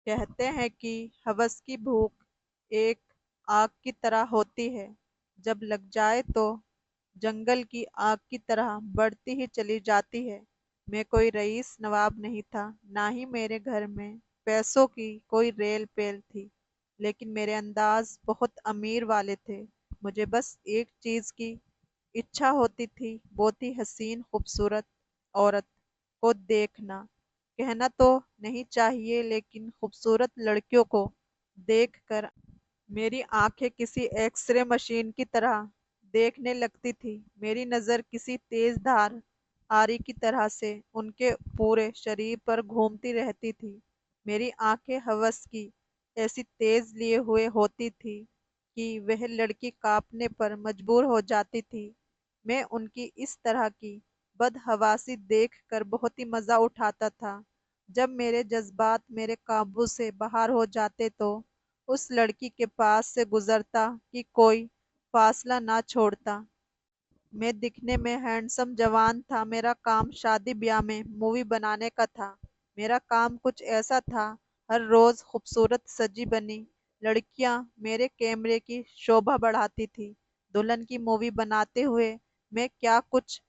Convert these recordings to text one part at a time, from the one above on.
कहते हैं कि हवस की भूख एक आग की तरह होती है। जब लग जाए तो जंगल की आग की तरह बढ़ती ही चली जाती है। मैं कोई रईस नवाब नहीं था, ना ही मेरे घर में पैसों की कोई रेल पेल थी, लेकिन मेरे अंदाज बहुत अमीर वाले थे। मुझे बस एक चीज की इच्छा होती थी, वो थी हसीन खूबसूरत औरत को देखना। कहना तो नहीं चाहिए, लेकिन खूबसूरत लड़कियों को देखकर मेरी आंखें किसी एक्सरे मशीन की तरह देखने लगती थी। मेरी नज़र किसी तेज धार आरी की तरह से उनके पूरे शरीर पर घूमती रहती थी। मेरी आंखें हवस की ऐसी तेज लिए हुए होती थी कि वह लड़की कांपने पर मजबूर हो जाती थी। मैं उनकी इस तरह की बदहवासी देखकर बहुत ही मजा उठाता था। जब मेरे जज्बात मेरे काबू से बाहर हो जाते तो उस लड़की के पास से गुजरता कि कोई फासला ना छोड़ता। मैं दिखने में हैंडसम जवान था। मेरा काम शादी ब्याह में मूवी बनाने का था। मेरा काम कुछ ऐसा था, हर रोज खूबसूरत सजी बनी लड़कियां मेरे कैमरे की शोभा बढ़ाती थी। दुल्हन की मूवी बनाते हुए मैं क्या कुछ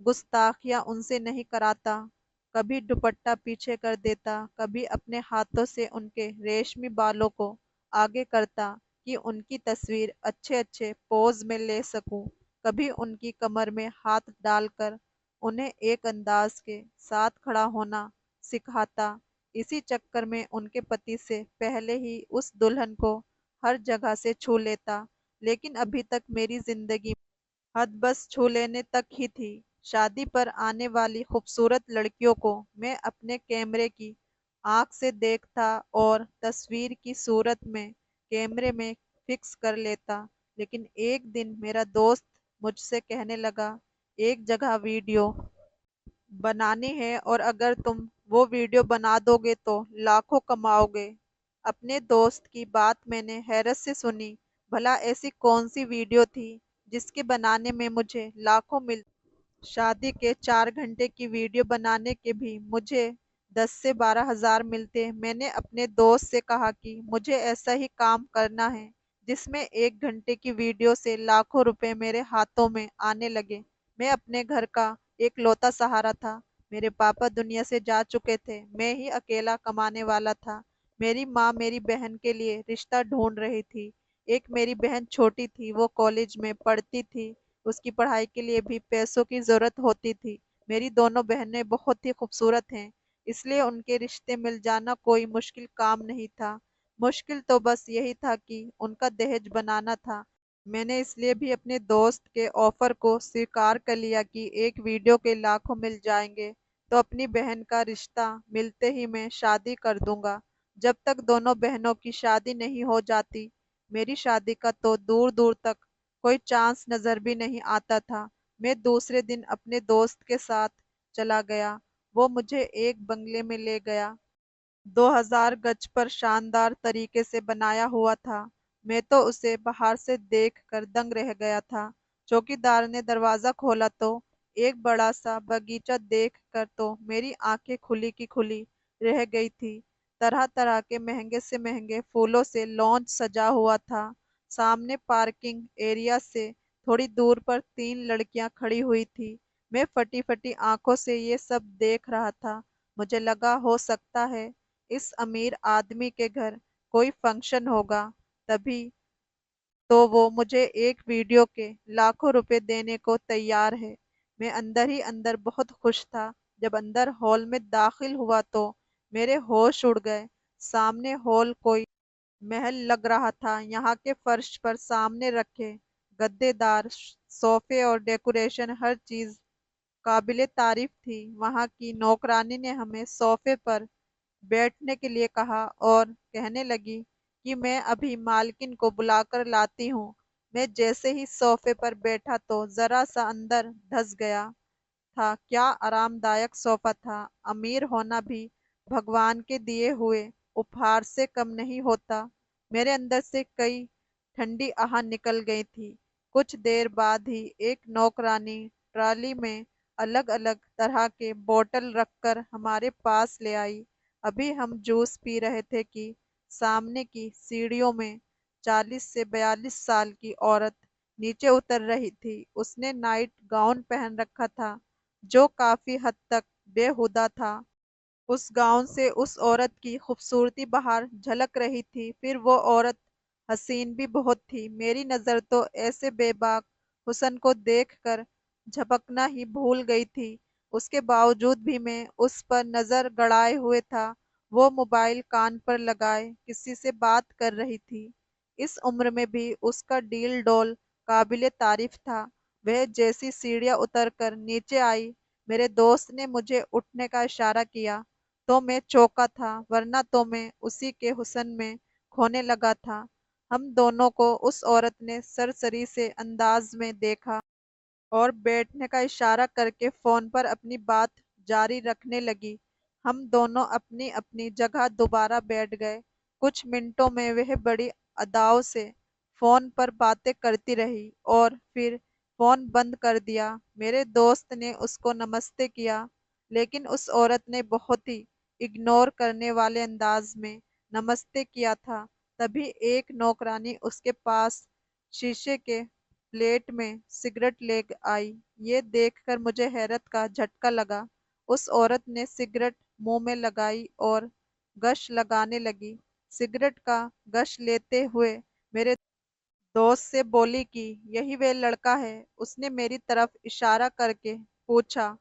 गुस्ताखियां उनसे नहीं कराता। कभी दुपट्टा पीछे कर देता, कभी अपने हाथों से उनके रेशमी बालों को आगे करता कि उनकी तस्वीर अच्छे अच्छे पोज में ले सकूं। कभी उनकी कमर में हाथ डालकर उन्हें एक अंदाज के साथ खड़ा होना सिखाता। इसी चक्कर में उनके पति से पहले ही उस दुल्हन को हर जगह से छू लेता। लेकिन अभी तक मेरी जिंदगी हद बस छू लेने तक ही थी। शादी पर आने वाली खूबसूरत लड़कियों को मैं अपने कैमरे की आंख से देखता और तस्वीर की सूरत में कैमरे में फिक्स कर लेता। लेकिन एक दिन मेरा दोस्त मुझसे कहने लगा, एक जगह वीडियो बनानी है और अगर तुम वो वीडियो बना दोगे तो लाखों कमाओगे। अपने दोस्त की बात मैंने हैरत से सुनी। भला ऐसी कौन सी वीडियो थी जिसके बनाने में मुझे लाखों मिल। शादी के 4 घंटे की वीडियो बनाने के भी मुझे 10 से 12 हजार मिलते। मैंने अपने दोस्त से कहा कि मुझे ऐसा ही काम करना है जिसमें 1 घंटे की वीडियो से लाखों रुपए मेरे हाथों में आने लगे। मैं अपने घर का एक लौता सहारा था। मेरे पापा दुनिया से जा चुके थे, मैं ही अकेला कमाने वाला था। मेरी माँ मेरी बहन के लिए रिश्ता ढूंढ रही थी। एक मेरी बहन छोटी थी, वो कॉलेज में पढ़ती थी, उसकी पढ़ाई के लिए भी पैसों की जरूरत होती थी। मेरी दोनों बहनें बहुत ही खूबसूरत हैं, इसलिए उनके रिश्ते मिल जाना कोई मुश्किल काम नहीं था। मुश्किल तो बस यही था कि उनका दहेज बनाना था। मैंने इसलिए भी अपने दोस्त के ऑफर को स्वीकार कर लिया कि एक वीडियो के लाखों मिल जाएंगे तो अपनी बहन का रिश्ता मिलते ही मैं शादी कर दूंगा। जब तक दोनों बहनों की शादी नहीं हो जाती, मेरी शादी का तो दूर दूर तक कोई चांस नजर भी नहीं आता था। मैं दूसरे दिन अपने दोस्त के साथ चला गया। वो मुझे एक बंगले में ले गया, 2000 गज पर शानदार तरीके से बनाया हुआ था। मैं तो उसे बाहर से देख कर दंग रह गया था। चौकीदार ने दरवाजा खोला तो एक बड़ा सा बगीचा देख कर तो मेरी आंखें खुली की खुली रह गई थी। तरह तरह के महंगे से महंगे फूलों से लॉन सजा हुआ था। सामने पार्किंग एरिया से थोड़ी दूर पर 3 लड़कियां खड़ी हुई थी। मैं फटी फटी आंखों से ये सब देख रहा था। मुझे लगा हो सकता है इस अमीर आदमी के घर कोई फंक्शन होगा, तभी तो वो मुझे एक वीडियो के लाखों रुपए देने को तैयार है। मैं अंदर ही अंदर बहुत खुश था। जब अंदर हॉल में दाखिल हुआ तो मेरे होश उड़ गए। सामने हॉल कोई महल लग रहा था। यहाँ के फर्श पर सामने रखे गद्देदार सोफे और डेकोरेशन, हर चीज काबिले तारीफ थी। वहाँ की नौकरानी ने हमें सोफे पर बैठने के लिए कहा और कहने लगी कि मैं अभी मालकिन को बुलाकर लाती हूँ। मैं जैसे ही सोफे पर बैठा तो जरा सा अंदर धंस गया था। क्या आरामदायक सोफा था। अमीर होना भी भगवान के दिए हुए उपहार से कम नहीं होता। मेरे अंदर से कई ठंडी आह निकल गई थी। कुछ देर बाद ही एक नौकरानी ट्राली में अलग अलग तरह के बोतल रखकर हमारे पास ले आई। अभी हम जूस पी रहे थे कि सामने की सीढ़ियों में 40 से 42 साल की औरत नीचे उतर रही थी। उसने नाइट गाउन पहन रखा था जो काफी हद तक बेहुदा था। उस गाउन से उस औरत की खूबसूरती बाहर झलक रही थी। फिर वो औरत हसीन भी बहुत थी। मेरी नज़र तो ऐसे बेबाक हुस्न को देखकर झपकना ही भूल गई थी। उसके बावजूद भी मैं उस पर नज़र गड़ाए हुए था। वो मोबाइल कान पर लगाए किसी से बात कर रही थी। इस उम्र में भी उसका डील डॉल काबिले तारीफ था। वह जैसी सीढ़ियां उतरकर नीचे आई, मेरे दोस्त ने मुझे उठने का इशारा किया तो मैं चौंका था, वरना तो मैं उसी के हुस्न में खोने लगा था। हम दोनों को उस औरत ने सरसरी से अंदाज में देखा और बैठने का इशारा करके फोन पर अपनी बात जारी रखने लगी। हम दोनों अपनी अपनी जगह दोबारा बैठ गए। कुछ मिनटों में वह बड़ी अदाव से फोन पर बातें करती रही और फिर फोन बंद कर दिया। मेरे दोस्त ने उसको नमस्ते किया, लेकिन उस औरत ने बहुत ही इग्नोर करने वाले अंदाज में नमस्ते किया था। तभी एक नौकरानी उसके पास शीशे के प्लेट में सिगरेट ले आई। ये देखकर मुझे हैरत का झटका लगा। उस औरत ने सिगरेट मुंह में लगाई और गश लगाने लगी। सिगरेट का गश लेते हुए मेरे दोस्त से बोली कि यही वे लड़का है। उसने मेरी तरफ इशारा करके पूछा।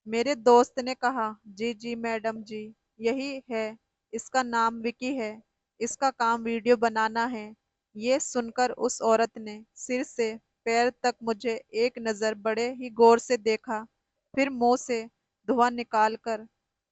मेरे दोस्त ने कहा, जी जी मैडम जी, यही है। इसका नाम विकी है। इसका काम वीडियो बनाना है। ये सुनकर उस औरत ने सिर से पैर तक मुझे एक नज़र बड़े ही गौर से देखा। फिर मुंह से धुआं निकालकर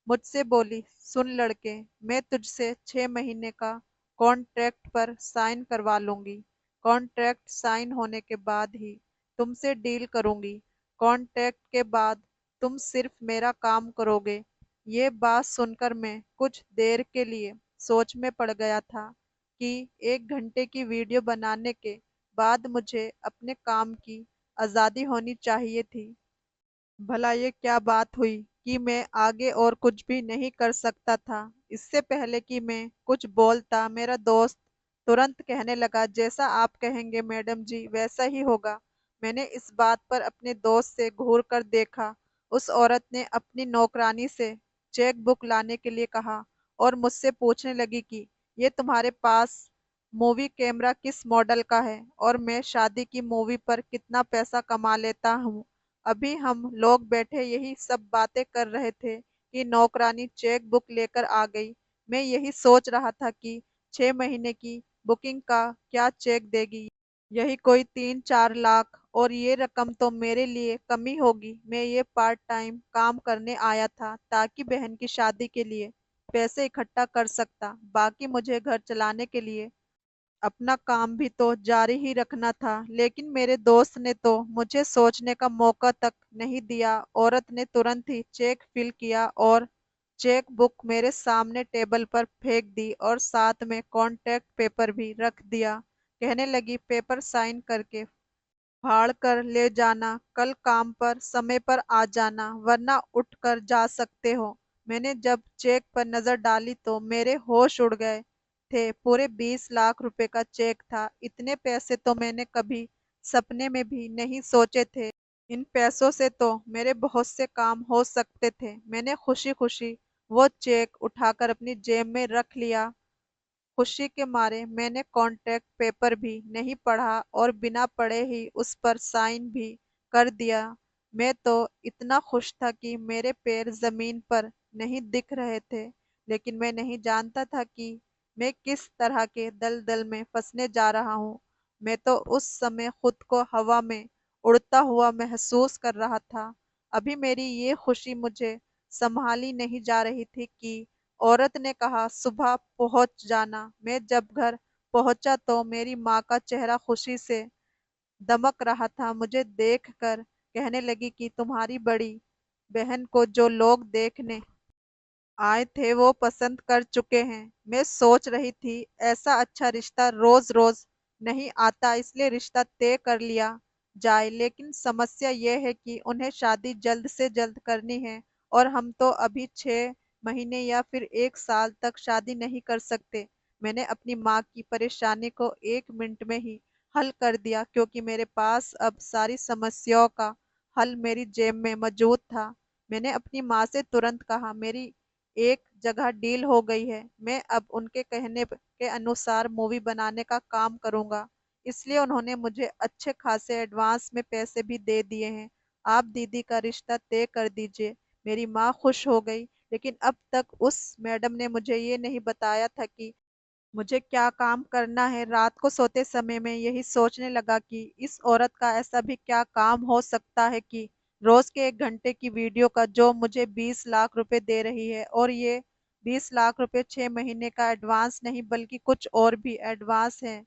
मुझसे बोली, सुन लड़के, मैं तुझसे 6 महीने का कॉन्ट्रैक्ट पर साइन करवा लूंगी। कॉन्ट्रैक्ट साइन होने के बाद ही तुमसे डील करूंगी। कॉन्ट्रैक्ट के बाद तुम सिर्फ मेरा काम करोगे। ये बात सुनकर मैं कुछ देर के लिए सोच में पड़ गया था कि 1 घंटे की वीडियो बनाने के बाद मुझे अपने काम की आज़ादी होनी चाहिए थी। भला ये क्या बात हुई कि मैं आगे और कुछ भी नहीं कर सकता था। इससे पहले कि मैं कुछ बोलता, मेरा दोस्त तुरंत कहने लगा, जैसा आप कहेंगे मैडम जी वैसा ही होगा। मैंने इस बात पर अपने दोस्त से घूर कर देखा। उस औरत ने अपनी नौकरानी से चेक बुक लाने के लिए कहा और मुझसे पूछने लगी कि ये तुम्हारे पास मूवी कैमरा किस मॉडल का है और मैं शादी की मूवी पर कितना पैसा कमा लेता हूँ। अभी हम लोग बैठे यही सब बातें कर रहे थे कि नौकरानी चेक बुक लेकर आ गई। मैं यही सोच रहा था कि 6 महीने की बुकिंग का क्या चेक देगी। यही कोई 3-4 लाख, और ये रकम तो मेरे लिए कमी होगी। मैं ये पार्ट टाइम काम करने आया था ताकि बहन की शादी के लिए पैसे इकट्ठा कर सकता। बाकी मुझे घर चलाने के लिए अपना काम भी तो जारी ही रखना था। लेकिन मेरे दोस्त ने तो मुझे सोचने का मौका तक नहीं दिया। औरत ने तुरंत ही चेक फिल किया और चेक बुक मेरे सामने टेबल पर फेंक दी और साथ में कॉन्ट्रैक्ट पेपर भी रख दिया। कहने लगी, पेपर साइन करके फाड़ कर ले जाना, कल काम पर समय पर आ जाना, वरना उठ कर जा सकते हो। मैंने जब चेक पर नजर डाली तो मेरे होश उड़ गए थे। पूरे 20 लाख रुपए का चेक था। इतने पैसे तो मैंने कभी सपने में भी नहीं सोचे थे। इन पैसों से तो मेरे बहुत से काम हो सकते थे। मैंने खुशी खुशी वो चेक उठाकर अपनी जेब में रख लिया। खुशी के मारे मैंने कॉन्ट्रैक्ट पेपर भी नहीं पढ़ा और बिना पढ़े ही उस पर साइन भी कर दिया। मैं तो इतना खुश था कि मेरे पैर जमीन पर नहीं दिख रहे थे। लेकिन मैं नहीं जानता था कि मैं किस तरह के दलदल में फंसने जा रहा हूँ। मैं तो उस समय खुद को हवा में उड़ता हुआ महसूस कर रहा था। अभी मेरी ये खुशी मुझे संभाली नहीं जा रही थी कि औरत ने कहा, सुबह पहुंच जाना। मैं जब घर पहुंचा तो मेरी माँ का चेहरा खुशी से दमक रहा था। मुझे देखकर कहने लगी कि तुम्हारी बड़ी बहन को जो लोग देखने आए थे वो पसंद कर चुके हैं। मैं सोच रही थी ऐसा अच्छा रिश्ता रोज रोज नहीं आता, इसलिए रिश्ता तय कर लिया जाए। लेकिन समस्या ये है कि उन्हें शादी जल्द से जल्द करनी है और हम तो अभी 6 महीने या फिर 1 साल तक शादी नहीं कर सकते। मैंने अपनी माँ की परेशानी को 1 मिनट में ही हल कर दिया, क्योंकि मेरे पास अब सारी समस्याओं का हल मेरी जेब में मौजूद था। मैंने अपनी माँ से तुरंत कहा, मेरी एक जगह डील हो गई है, मैं अब उनके कहने के अनुसार मूवी बनाने का काम करूंगा। इसलिए उन्होंने मुझे अच्छे खासे एडवांस में पैसे भी दे दिए हैं। आप दीदी का रिश्ता तय कर दीजिए। मेरी माँ खुश हो गई, लेकिन अब तक उस मैडम ने मुझे ये नहीं बताया था कि मुझे क्या काम करना है। रात को सोते समय मैं यही सोचने लगा कि इस औरत का ऐसा भी क्या काम हो सकता है कि रोज के 1 घंटे की वीडियो का जो मुझे 20 लाख रुपए दे रही है, और ये 20 लाख रुपए 6 महीने का एडवांस नहीं बल्कि कुछ और भी एडवांस है,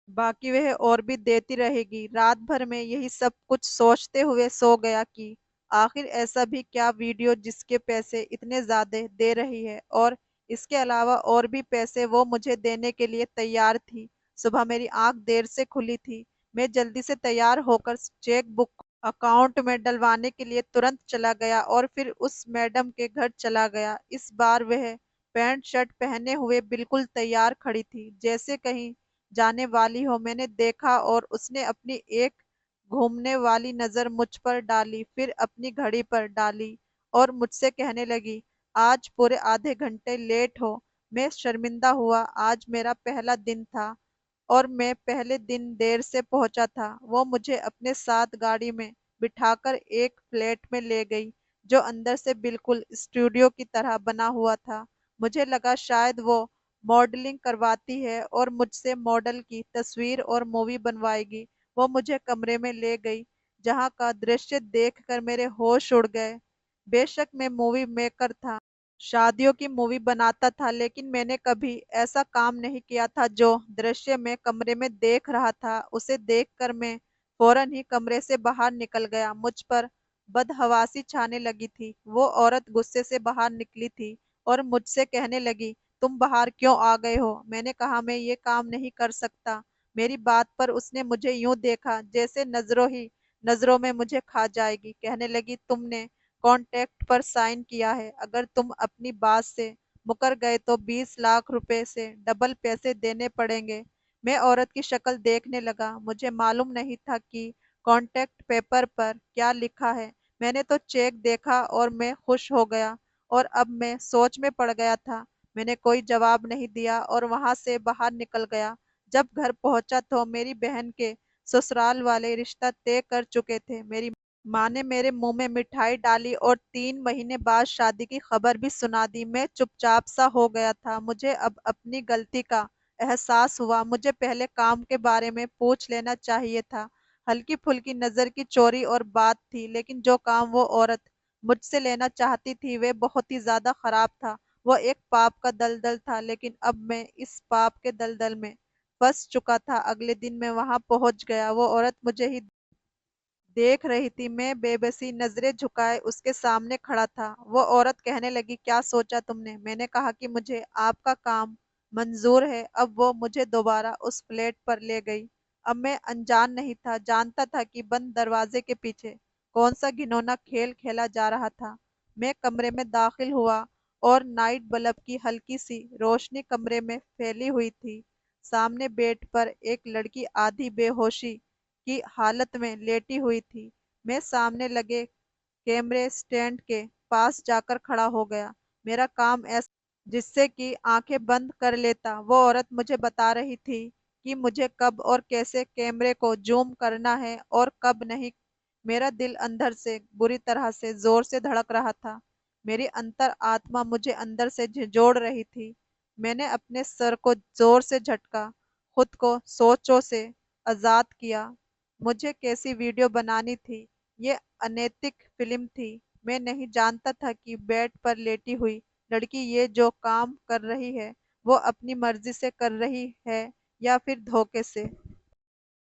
बाकी वह और भी देती रहेगी। रात भर में यही सब कुछ सोचते हुए सो गया कि आखिर ऐसा भी क्या वीडियो जिसके पैसे इतने ज्यादा दे रही है, और इसके अलावा और भी पैसे वो मुझे देने के लिए तैयार थी। सुबह मेरी आंख देर से खुली थी। मैं जल्दी से तैयार होकर चेक बुक अकाउंट में डलवाने के लिए तुरंत चला गया और फिर उस मैडम के घर चला गया। इस बार वह पैंट शर्ट पहने हुए बिल्कुल तैयार खड़ी थी, जैसे कहीं जाने वाली हो। मैंने देखा और उसने अपनी एक घूमने वाली नजर मुझ पर डाली, फिर अपनी घड़ी पर डाली और मुझसे कहने लगी, आज पूरे आधे घंटे लेट हो। मैं शर्मिंदा हुआ। आज मेरा पहला दिन था और मैं पहले दिन देर से पहुंचा था। वो मुझे अपने साथ गाड़ी में बिठाकर एक फ्लैट में ले गई, जो अंदर से बिल्कुल स्टूडियो की तरह बना हुआ था। मुझे लगा शायद वो मॉडलिंग करवाती है और मुझसे मॉडल की तस्वीर और मूवी बनवाएगी। वो मुझे कमरे में ले गई, जहाँ का दृश्य देखकर मेरे होश उड़ गए। बेशक मैं मूवी मेकर था, शादियों की मूवी बनाता था, लेकिन मैंने कभी ऐसा काम नहीं किया था। जो दृश्य मैं कमरे में देख रहा था, उसे देखकर मैं फौरन ही कमरे से बाहर निकल गया। मुझ पर बदहवासी छाने लगी थी। वो औरत गुस्से से बाहर निकली थी और मुझसे कहने लगी, तुम बाहर क्यों आ गए हो? मैंने कहा, मैं ये काम नहीं कर सकता। मेरी बात पर उसने मुझे यूं देखा जैसे नजरों ही नजरों में मुझे खा जाएगी। कहने लगी, तुमने कॉन्ट्रैक्ट पर साइन किया है, अगर तुम अपनी बात से मुकर गए तो 20 लाख रुपए से डबल पैसे देने पड़ेंगे। मैं औरत की शक्ल देखने लगा। मुझे मालूम नहीं था कि कॉन्ट्रैक्ट पेपर पर क्या लिखा है। मैंने तो चेक देखा और मैं खुश हो गया, और अब मैं सोच में पड़ गया था। मैंने कोई जवाब नहीं दिया और वहां से बाहर निकल गया। जब घर पहुंचा तो मेरी बहन के ससुराल वाले रिश्ता तय कर चुके थे। मेरी माँ ने मेरे मुंह में मिठाई डाली और 3 महीने बाद शादी की खबर भी सुना दी। मैं चुपचाप सा हो गया था। मुझे अब अपनी गलती का एहसास हुआ। मुझे पहले काम के बारे में पूछ लेना चाहिए था। हल्की फुल्की नजर की चोरी और बात थी, लेकिन जो काम वो औरत मुझसे लेना चाहती थी वे बहुत ही ज्यादा खराब था। वो एक पाप का दलदल था, लेकिन अब मैं इस पाप के दलदल में फंस चुका था। अगले दिन मैं वहां पहुंच गया। वो औरत मुझे ही देख रही थी। मैं बेबसी नजरें झुकाए उसके सामने खड़ा था। वो औरत कहने लगी, क्या सोचा तुमने? मैंने कहा कि मुझे आपका काम मंजूर है। अब वो मुझे दोबारा उस फ्लैट पर ले गई। अब मैं अनजान नहीं था, जानता था कि बंद दरवाजे के पीछे कौन सा घिनौना खेल खेला जा रहा था। मैं कमरे में दाखिल हुआ और नाइट बल्ब की हल्की सी रोशनी कमरे में फैली हुई थी। सामने बेड पर एक लड़की आधी बेहोशी की हालत में लेटी हुई थी। मैं सामने लगे कैमरे स्टैंड के पास जाकर खड़ा हो गया। मेरा काम ऐसा जिससे कि आंखें बंद कर लेता। वो औरत मुझे बता रही थी कि मुझे कब और कैसे कैमरे को जूम करना है और कब नहीं। मेरा दिल अंदर से बुरी तरह से जोर से धड़क रहा था। मेरी अंतर आत्मा मुझे अंदर से झिझोड़ रही थी। मैंने अपने सर को जोर से झटका, खुद को सोचों से आजाद किया। मुझे कैसी वीडियो बनानी थी? ये अनैतिक फिल्म थी। मैं नहीं जानता था कि बेड पर लेटी हुई लड़की ये जो काम कर रही है वो अपनी मर्जी से कर रही है या फिर धोखे से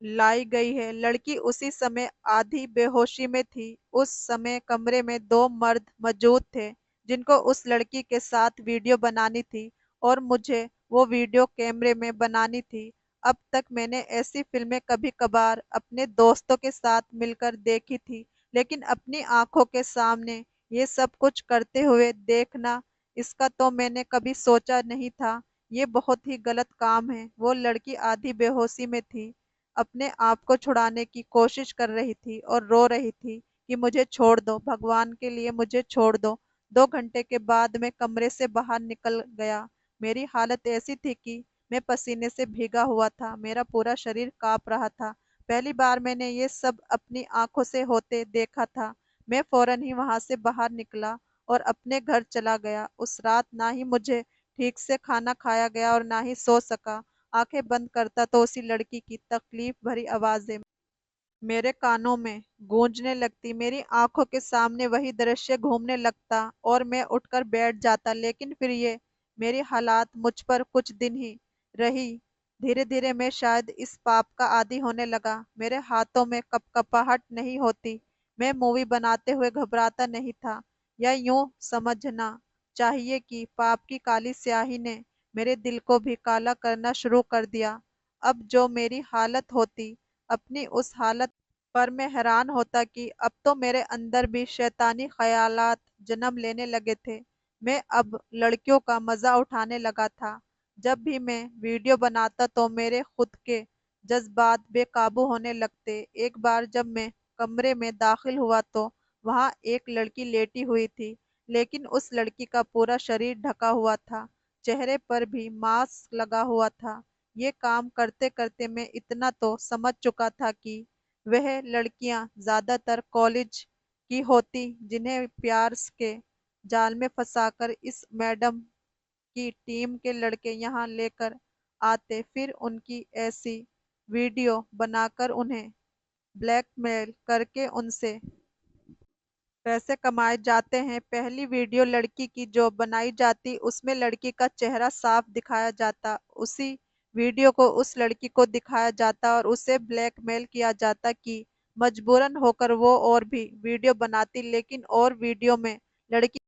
लाई गई है। लड़की उसी समय आधी बेहोशी में थी। उस समय कमरे में 2 मर्द मौजूद थे जिनको उस लड़की के साथ वीडियो बनानी थी, और मुझे वो वीडियो कैमरे में बनानी थी। अब तक मैंने ऐसी फिल्में कभी कभार अपने दोस्तों के साथ मिलकर देखी थी, लेकिन अपनी आंखों के सामने ये सब कुछ करते हुए देखना, इसका तो मैंने कभी सोचा नहीं था। ये बहुत ही गलत काम है। वो लड़की आधी बेहोशी में थी, अपने आप को छुड़ाने की कोशिश कर रही थी और रो रही थी कि मुझे छोड़ दो, भगवान के लिए मुझे छोड़ दो। 2 घंटे के बाद मैं कमरे से बाहर निकल गया। मेरी हालत ऐसी थी कि मैं पसीने से भीगा हुआ था, मेरा पूरा शरीर कांप रहा था। पहली बार मैंने ये सब अपनी आंखों से होते देखा था। मैं फौरन ही वहां से बाहर निकला और अपने घर चला गया। उस रात ना ही मुझे ठीक से खाना खाया गया और ना ही सो सका। आंखें बंद करता तो उसी लड़की की तकलीफ भरी आवाजें मेरे कानों में गूंजने लगती, मेरी आंखों के सामने वही दृश्य घूमने लगता और मैं उठकर बैठ जाता। लेकिन फिर ये मेरी हालात मुझ पर कुछ दिन ही रही। धीरे धीरे मैं शायद इस पाप का आदी होने लगा। मेरे हाथों में कपकपाहट नहीं होती, मैं मूवी बनाते हुए घबराता नहीं था। या यूं समझना चाहिए कि पाप की काली स्याही ने मेरे दिल को भी काला करना शुरू कर दिया। अब जो मेरी हालत होती, अपनी उस हालत पर मैं हैरान होता कि अब तो मेरे अंदर भी शैतानी ख्यालात जन्म लेने लगे थे। मैं अब लड़कियों का मजा उठाने लगा था। जब भी मैं वीडियो बनाता तो मेरे खुद के जज्बात बेकाबू होने लगते। एक बार जब मैं कमरे में दाखिल हुआ तो वहां एक लड़की लेटी हुई थी, लेकिन उस लड़की का पूरा शरीर ढका हुआ था, चेहरे पर भी मास्क लगा हुआ था। ये काम करते करते मैं इतना तो समझ चुका था कि वह लड़कियां ज्यादातर कॉलेज की होती, जिन्हें प्यार के जाल में फंसाकर इस मैडम की टीम के लड़के यहाँ लेकर आते, फिर उनकी ऐसी वीडियो बनाकर उन्हें ब्लैकमेल करके उनसे पैसे कमाए जाते हैं। पहली वीडियो लड़की की जो बनाई जाती, उसमें लड़की का चेहरा साफ दिखाया जाता। उसी वीडियो को उस लड़की को दिखाया जाता और उसे ब्लैकमेल किया जाता कि मजबूरन होकर वो और भी वीडियो बनाती, लेकिन और वीडियो में लड़की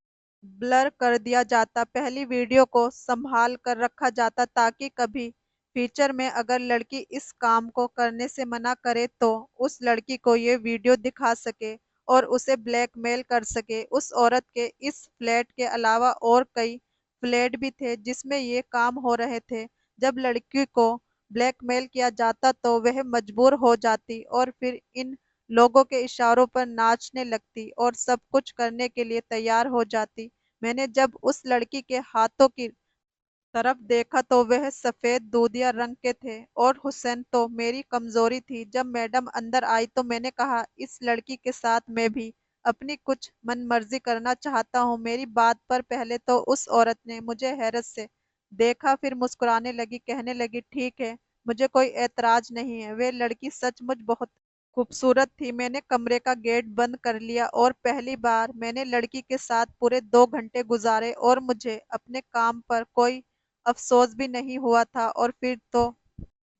ब्लर कर दिया जाता। पहली वीडियो को संभाल कर रखा जाता ताकि कभी फ्यूचर में अगर लड़की इस काम को करने से मना करे तो उस लड़की को ये वीडियो दिखा सके और उसे ब्लैकमेल कर सके। उस औरत के इस फ्लैट के अलावा और कई फ्लैट भी थे जिसमें ये काम हो रहे थे। जब लड़की को ब्लैकमेल किया जाता तो वह मजबूर हो जाती और फिर इन लोगों के इशारों पर नाचने लगती और सब कुछ करने के लिए तैयार हो जाती। मैंने जब उस लड़की के हाथों की तरफ देखा तो वह सफेद दूधिया रंग के थे और हुसैन तो मेरी कमजोरी थी। जब मैडम अंदर आई तो मैंने कहा, इस लड़की के साथ मैं भी अपनी कुछ मनमर्जी करना चाहता हूँ। मेरी बात पर पहले तो उस औरत ने मुझे हैरत से देखा, फिर मुस्कुराने लगी, कहने लगी, ठीक है, मुझे कोई ऐतराज नहीं है। वे लड़की सचमुच बहुत खूबसूरत थी। मैंने कमरे का गेट बंद कर लिया और पहली बार मैंने लड़की के साथ पूरे 2 घंटे गुजारे और मुझे अपने काम पर कोई अफसोस भी नहीं हुआ था। और फिर तो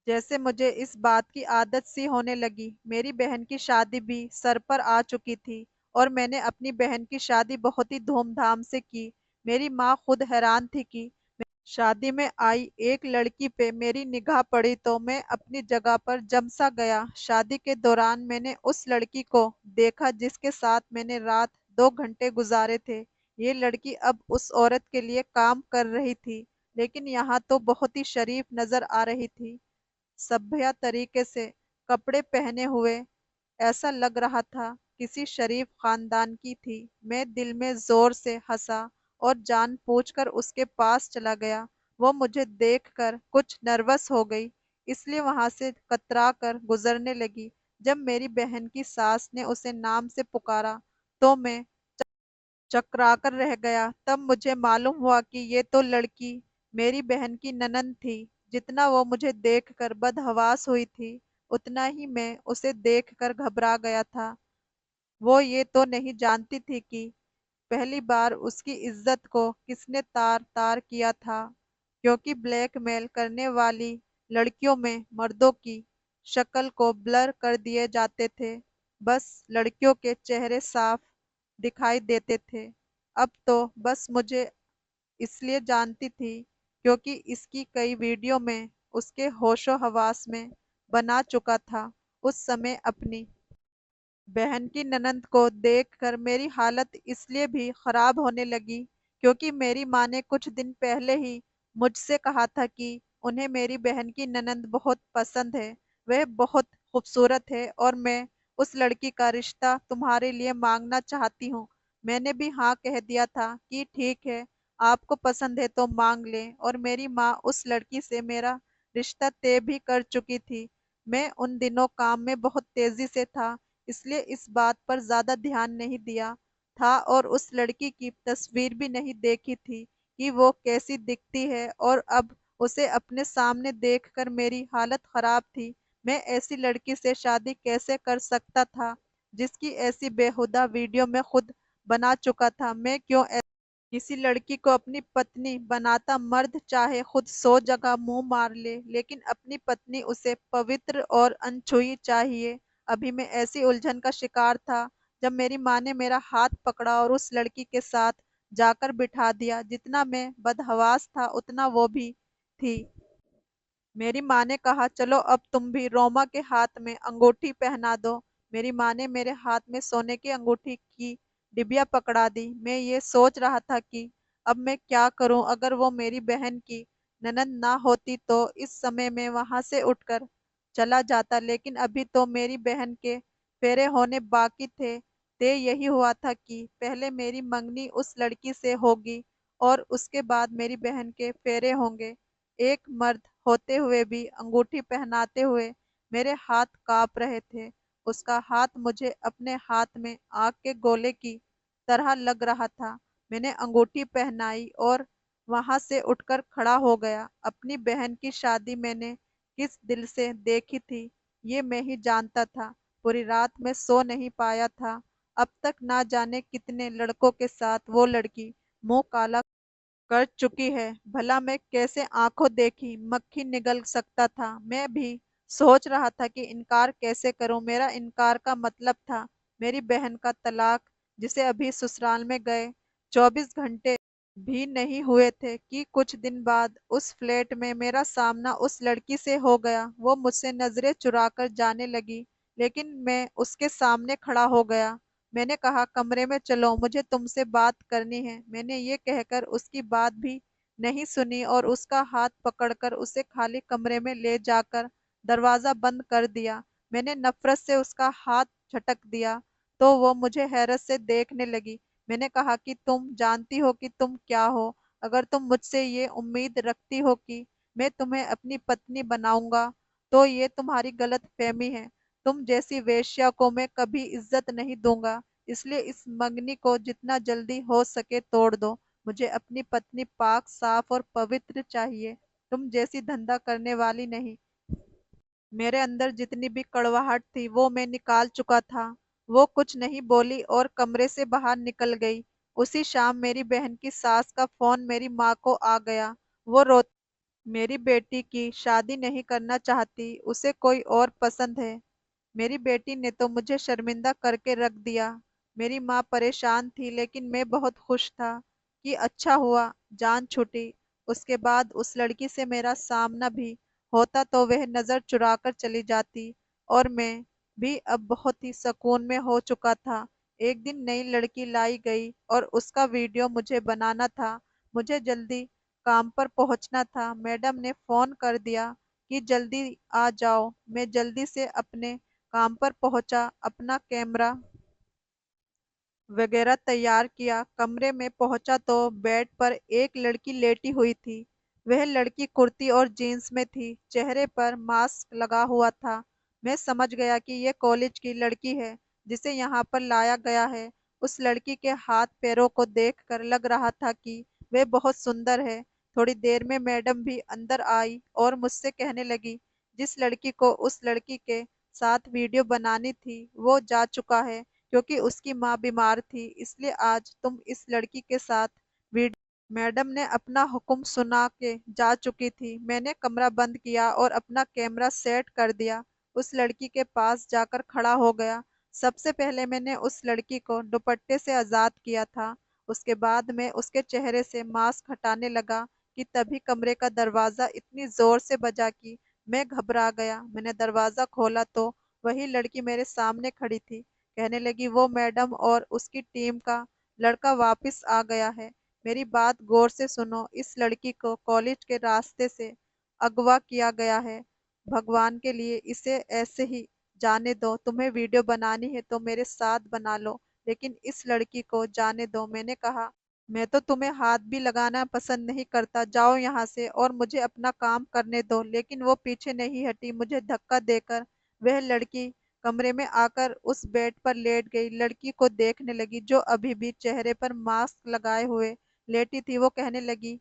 जैसे मुझे इस बात की आदत सी होने लगी। मेरी बहन की शादी भी सर पर आ चुकी थी और मैंने अपनी बहन की शादी बहुत ही धूमधाम से की। मेरी माँ खुद हैरान थी कि शादी में आई एक लड़की पे मेरी निगाह पड़ी तो मैं अपनी जगह पर जम सा गया। शादी के दौरान मैंने उस लड़की को देखा जिसके साथ मैंने रात 2 घंटे गुजारे थे। ये लड़की अब उस औरत के लिए काम कर रही थी, लेकिन यहाँ तो बहुत ही शरीफ नजर आ रही थी, सभ्य तरीके से कपड़े पहने हुए। ऐसा लग रहा था किसी शरीफ खानदान की थी। मैं दिल में जोर से हंसा और जानबूझकर उसके पास चला गया। वो मुझे देखकर कुछ नर्वस हो गई, इसलिए वहां से कतरा कर गुजरने लगी। जब मेरी बहन की सास ने उसे नाम से पुकारा तो मैं चकराकर रह गया। तब मुझे मालूम हुआ कि ये तो लड़की मेरी बहन की ननद थी। जितना वो मुझे देखकर बदहवास हुई थी, उतना ही मैं उसे देखकर घबरा गया था। वो ये तो नहीं जानती थी कि पहली बार उसकी इज्जत को किसने तार तार किया था, क्योंकि ब्लैकमेल करने वाली लड़कियों में मर्दों की शक्ल को ब्लर कर दिए जाते थे, बस लड़कियों के चेहरे साफ दिखाई देते थे। अब तो बस मुझे इसलिए जानती थी क्योंकि इसकी कई वीडियो में उसके होशो हवास में बना चुका था। उस समय अपनी बहन की ननद को देखकर मेरी हालत इसलिए भी खराब होने लगी क्योंकि मेरी माँ ने कुछ दिन पहले ही मुझसे कहा था कि उन्हें मेरी बहन की ननद बहुत पसंद है। वह बहुत खूबसूरत है और मैं उस लड़की का रिश्ता तुम्हारे लिए मांगना चाहती हूँ। मैंने भी हाँ कह दिया था कि ठीक है, आपको पसंद है तो मांग लें। और मेरी माँ उस लड़की से मेरा रिश्ता तय भी कर चुकी थी। मैं उन दिनों काम में बहुत तेजी से था, इसलिए इस बात पर ज्यादा ध्यान नहीं दिया था और उस लड़की की तस्वीर भी नहीं देखी थी कि वो कैसी दिखती है। और अब उसे अपने सामने देखकर मेरी हालत खराब थी। मैं ऐसी लड़की से शादी कैसे कर सकता था जिसकी ऐसी बेहुदा वीडियो मैं खुद बना चुका था। मैं क्यों किसी लड़की को अपनी पत्नी बनाता? मर्द चाहे खुद 100 जगह मुंह मार ले, लेकिन अपनी पत्नी उसे पवित्र और अनछुई चाहिए। अभी मैं ऐसी उलझन का शिकार था जब मेरी माँ ने मेरा हाथ पकड़ा और उस लड़की के साथ जाकर बिठा दिया। जितना मैं बदहवास था उतना वो भी थी। मेरी माँ ने कहा, चलो अब तुम भी रोमा के हाथ में अंगूठी पहना दो। मेरी माँ ने मेरे हाथ में सोने की अंगूठी की डिबिया पकड़ा दी। मैं ये सोच रहा था कि अब मैं क्या करूं। अगर वो मेरी बहन की ननद ना होती तो इस समय मैं वहां से उठकर चला जाता, लेकिन अभी तो मेरी बहन के फेरे होने बाकी थे। तय यही हुआ था कि पहले मेरी मंगनी उस लड़की से होगी और उसके बाद मेरी बहन के फेरे होंगे। एक मर्द होते हुए भी अंगूठी पहनाते हुए मेरे हाथ कांप रहे थे। उसका हाथ मुझे अपने हाथ में आग के गोले की तरह लग रहा था। मैंने अंगूठी पहनाई और वहां से उठकर खड़ा हो गया। अपनी बहन की शादी मैंने किस दिल से देखी थी ये मैं ही जानता था। पूरी रात में सो नहीं पाया था। अब तक ना जाने कितने लड़कों के साथ वो लड़की मुंह काला कर चुकी है। भला मैं कैसे आंखों देखी मक्खी निगल सकता था। मैं भी सोच रहा था कि इनकार कैसे करूं। मेरा इनकार का मतलब था मेरी बहन का तलाक, जिसे अभी ससुराल में गए 24 घंटे भी नहीं हुए थे कि कुछ दिन बाद उस फ्लैट में मेरा सामना उस लड़की से हो गया। वो मुझसे नजरें चुराकर जाने लगी, लेकिन मैं उसके सामने खड़ा हो गया। मैंने कहा, कमरे में चलो, मुझे तुमसे बात करनी है। मैंने ये कहकर उसकी बात भी नहीं सुनी और उसका हाथ पकड़कर उसे खाली कमरे में ले जाकर दरवाजा बंद कर दिया। मैंने नफरत से उसका हाथ झटक दिया तो वो मुझे हैरत से देखने लगी। मैंने कहा कि तुम जानती हो कि तुम क्या हो? अगर तुम मुझसे ये उम्मीद रखती हो कि मैं तुम्हें अपनी पत्नी बनाऊंगा तो ये तुम्हारी गलत फहमी है। तुम जैसी वेश्या को मैं कभी इज्जत नहीं दूंगा। इसलिए इस मंगनी को जितना जल्दी हो सके तोड़ दो। मुझे अपनी पत्नी पाक साफ और पवित्र चाहिए, तुम जैसी धंधा करने वाली नहीं। मेरे अंदर जितनी भी कड़वाहट थी वो मैं निकाल चुका था। वो कुछ नहीं बोली और कमरे से बाहर निकल गई। उसी शाम मेरी बहन की सास का फोन मेरी माँ को आ गया। वो रो मेरी बेटी की शादी नहीं करना चाहती, उसे कोई और पसंद है। मेरी बेटी ने तो मुझे शर्मिंदा करके रख दिया। मेरी माँ परेशान थी, लेकिन मैं बहुत खुश था कि अच्छा हुआ जान छूटी। उसके बाद उस लड़की से मेरा सामना भी होता तो वह नजर चुराकर चली जाती और मैं भी अब बहुत ही सुकून में हो चुका था। एक दिन नई लड़की लाई गई और उसका वीडियो मुझे बनाना था। मुझे जल्दी काम पर पहुंचना था। मैडम ने फोन कर दिया कि जल्दी आ जाओ। मैं जल्दी से अपने काम पर पहुंचा, अपना कैमरा वगैरह तैयार किया। कमरे में पहुंचा तो बेड पर एक लड़की लेटी हुई थी। वह लड़की कुर्ती और जीन्स में थी, चेहरे पर मास्क लगा हुआ था। मैं समझ गया कि यह कॉलेज की लड़की है जिसे यहाँ पर लाया गया है। उस लड़की के हाथ पैरों को देखकर लग रहा था कि वह बहुत सुंदर है। थोड़ी देर में मैडम भी अंदर आई और मुझसे कहने लगी, जिस लड़की को उस लड़की के साथ वीडियो बनानी थी वो जा चुका है क्योंकि उसकी माँ बीमार थी, इसलिए आज तुम इस लड़की के साथ वीडियो। मैडम ने अपना हुक्म सुना के जा चुकी थी। मैंने कमरा बंद किया और अपना कैमरा सेट कर दिया। उस लड़की के पास जाकर खड़ा हो गया। सबसे पहले मैंने उस लड़की को दुपट्टे से आजाद किया था। उसके बाद मैं उसके चेहरे से मास्क हटाने लगा कि तभी कमरे का दरवाजा इतनी जोर से बजा कि मैं घबरा गया। मैंने दरवाजा खोला तो वही लड़की मेरे सामने खड़ी थी। कहने लगी, वो मैडम और उसकी टीम का लड़का वापस आ गया है। मेरी बात गौर से सुनो, इस लड़की को कॉलेज के रास्ते से अगवा किया गया है। भगवान के लिए इसे ऐसे ही जाने दो। तुम्हें वीडियो बनानी है तो मेरे साथ बना लो, लेकिन इस लड़की को जाने दो। मैंने कहा, मैं तो तुम्हें हाथ भी लगाना पसंद नहीं करता, जाओ यहाँ से और मुझे अपना काम करने दो। लेकिन वो पीछे नहीं हटी। मुझे धक्का देकर वह लड़की कमरे में आकर उस बेड पर लेट गई। लड़की को देखने लगी जो अभी भी चेहरे पर मास्क लगाए हुए लेटी थी। वो कहने लगी,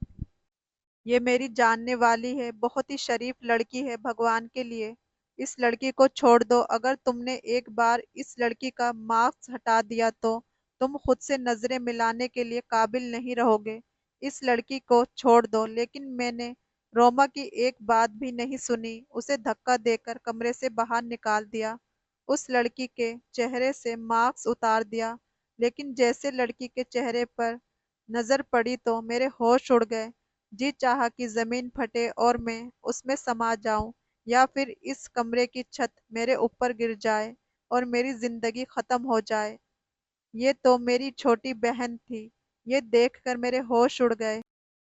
ये मेरी जानने वाली है, बहुत ही शरीफ लड़की है। भगवान के लिए इस लड़की को छोड़ दो। अगर तुमने एक बार इस लड़की का मास्क हटा दिया तो तुम खुद से नजरें मिलाने के लिए काबिल नहीं रहोगे। इस लड़की को छोड़ दो। लेकिन मैंने रोमा की एक बात भी नहीं सुनी, उसे धक्का देकर कमरे से बाहर निकाल दिया। उस लड़की के चेहरे से मास्क उतार दिया। लेकिन जैसे लड़की के चेहरे पर नजर पड़ी तो मेरे होश उड़ गए। जी चाहा कि जमीन फटे और मैं उसमें समा जाऊं, या फिर इस कमरे की छत मेरे ऊपर गिर जाए और मेरी जिंदगी खत्म हो जाए। ये तो मेरी छोटी बहन थी। ये देखकर मेरे होश उड़ गए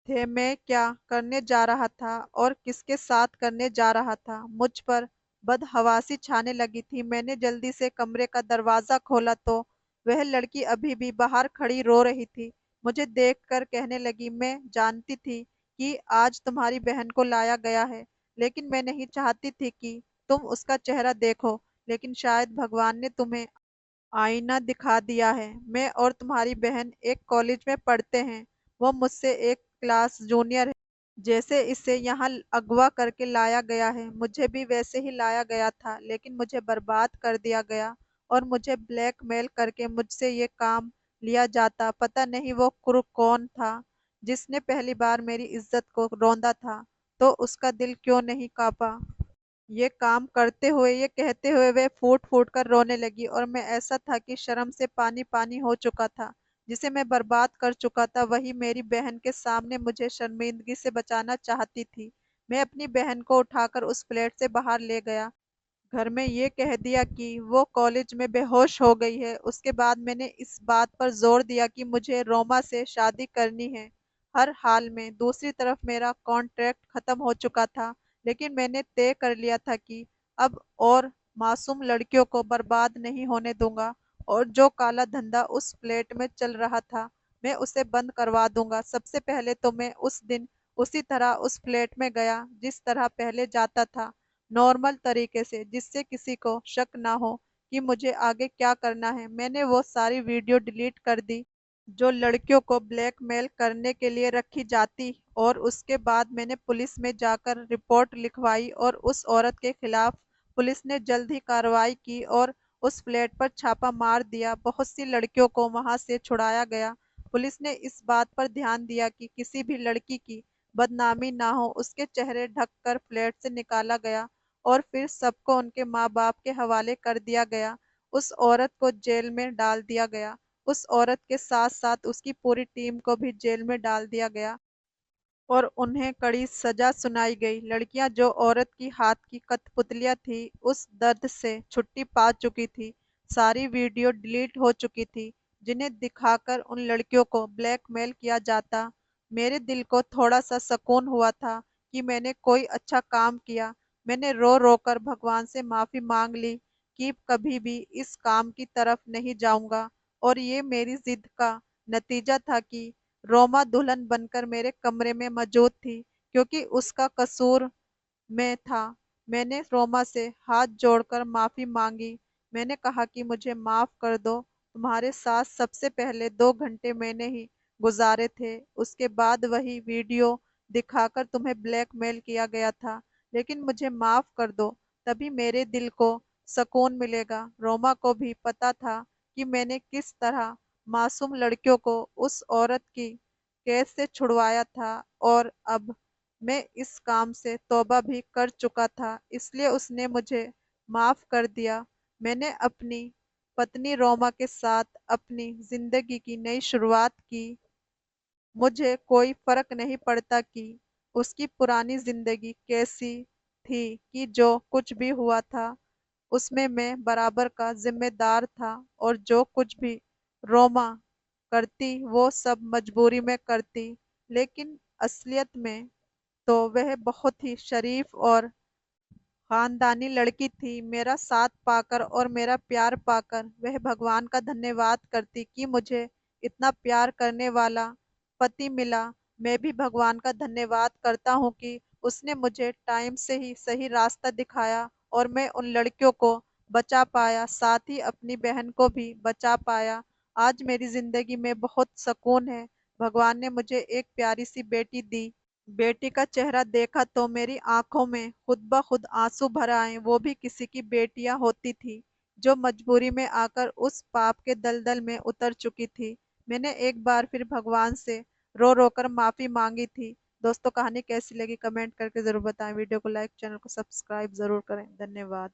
थे। मैं क्या करने जा रहा था और किसके साथ करने जा रहा था। मुझ पर बदहवासी छाने लगी थी। मैंने जल्दी से कमरे का दरवाजा खोला तो वह लड़की अभी भी बाहर खड़ी रो रही थी। मुझे देखकर कहने लगी, मैं जानती थी कि आज तुम्हारी बहन को लाया गया है, लेकिन मैं नहीं चाहती थी कि तुम उसका चेहरा देखो। लेकिन शायद भगवान ने तुम्हें आईना दिखा दिया है। मैं और तुम्हारी बहन एक कॉलेज में पढ़ते हैं। वो मुझसे एक क्लास जूनियर है। जैसे इसे यहाँ अगवा करके लाया गया है, मुझे भी वैसे ही लाया गया था, लेकिन मुझे बर्बाद कर दिया गया और मुझे ब्लैकमेल करके मुझसे ये काम लिया जाता। पता नहीं वो क्रूर कौन था जिसने पहली बार मेरी इज्जत को रौंदा था, तो उसका दिल क्यों नहीं कांपा। ये काम करते हुए, ये कहते हुए वह फूट फूट कर रोने लगी और मैं ऐसा था कि शर्म से पानी पानी हो चुका था। जिसे मैं बर्बाद कर चुका था, वही मेरी बहन के सामने मुझे शर्मिंदगी से बचाना चाहती थी। मैं अपनी बहन को उठाकर उस फ्लैट से बाहर ले गया। घर में ये कह दिया कि वो कॉलेज में बेहोश हो गई है। उसके बाद मैंने इस बात पर जोर दिया कि मुझे रोमा से शादी करनी है हर हाल में। दूसरी तरफ मेरा कॉन्ट्रैक्ट खत्म हो चुका था, लेकिन मैंने तय कर लिया था कि अब और मासूम लड़कियों को बर्बाद नहीं होने दूंगा, और जो काला धंधा उस फ्लैट में चल रहा था मैं उसे बंद करवा दूंगा। सबसे पहले तो मैं उस दिन उसी तरह उस फ्लैट में गया जिस तरह पहले जाता था, नॉर्मल तरीके से, जिससे किसी को शक ना हो कि मुझे आगे क्या करना है। मैंने वो सारी वीडियो डिलीट कर दी जो लड़कियों को ब्लैकमेल करने के लिए रखी जाती, और उसके बाद मैंने पुलिस में जाकर रिपोर्ट लिखवाई और उस औरत के खिलाफ पुलिस ने जल्द ही कार्रवाई की और उस फ्लैट पर छापा मार दिया। बहुत सी लड़कियों को वहां से छुड़ाया गया। पुलिस ने इस बात पर ध्यान दिया कि किसी भी लड़की की बदनामी ना हो। उसके चेहरे ढककर फ्लैट से निकाला गया और फिर सबको उनके माँ बाप के हवाले कर दिया गया। उस औरत को जेल में डाल दिया गया। उस औरत के साथ साथ उसकी पूरी टीम को भी जेल में डाल दिया गया और उन्हें कड़ी सजा सुनाई गई। लड़कियां जो औरत की हाथ की कठपुतलियां थी, उस दर्द से छुट्टी पा चुकी थी। सारी वीडियो डिलीट हो चुकी थी जिन्हें दिखाकर उन लड़कियों को ब्लैकमेल किया जाता। मेरे दिल को थोड़ा सा सुकून हुआ था कि मैंने कोई अच्छा काम किया। मैंने रो रो कर भगवान से माफी मांग ली कि कभी भी इस काम की तरफ नहीं जाऊंगा। और ये मेरी जिद का नतीजा था कि रोमा दुल्हन बनकर मेरे कमरे में मौजूद थी, क्योंकि उसका कसूर मैं था। मैंने रोमा से हाथ जोड़कर माफी मांगी। मैंने कहा कि मुझे माफ कर दो। तुम्हारे साथ सबसे पहले 2 घंटे मैंने ही गुजारे थे। उसके बाद वही वीडियो दिखाकर तुम्हें ब्लैकमेल किया गया था, लेकिन मुझे माफ कर दो, तभी मेरे दिल को सुकून मिलेगा। रोमा को भी पता था कि मैंने किस तरह मासूम लड़कियों को उस औरत की कैद से छुड़वाया था, और अब मैं इस काम से तौबा भी कर चुका था, इसलिए उसने मुझे माफ कर दिया। मैंने अपनी पत्नी रोमा के साथ अपनी जिंदगी की नई शुरुआत की। मुझे कोई फर्क नहीं पड़ता कि उसकी पुरानी जिंदगी कैसी थी, कि जो कुछ भी हुआ था उसमें मैं बराबर का जिम्मेदार था और जो कुछ भी रोमा करती वो सब मजबूरी में करती। लेकिन असलियत में तो वह बहुत ही शरीफ और खानदानी लड़की थी। मेरा साथ पाकर और मेरा प्यार पाकर वह भगवान का धन्यवाद करती कि मुझे इतना प्यार करने वाला पति मिला। मैं भी भगवान का धन्यवाद करता हूँ कि उसने मुझे टाइम से ही सही रास्ता दिखाया और मैं उन लड़कियों को बचा पाया, साथ ही अपनी बहन को भी बचा पाया। आज मेरी जिंदगी में बहुत सुकून है। भगवान ने मुझे एक प्यारी सी बेटी दी। बेटी का चेहरा देखा तो मेरी आंखों में खुद ब खुद आंसू भर आए। वो भी किसी की बेटियां होती थी जो मजबूरी में आकर उस पाप के दलदल में उतर चुकी थी। मैंने एक बार फिर भगवान से रो रो कर माफी मांगी थी। दोस्तों, कहानी कैसी लगी कमेंट करके जरूर बताएं। वीडियो को लाइक, चैनल को सब्सक्राइब जरूर करें। धन्यवाद।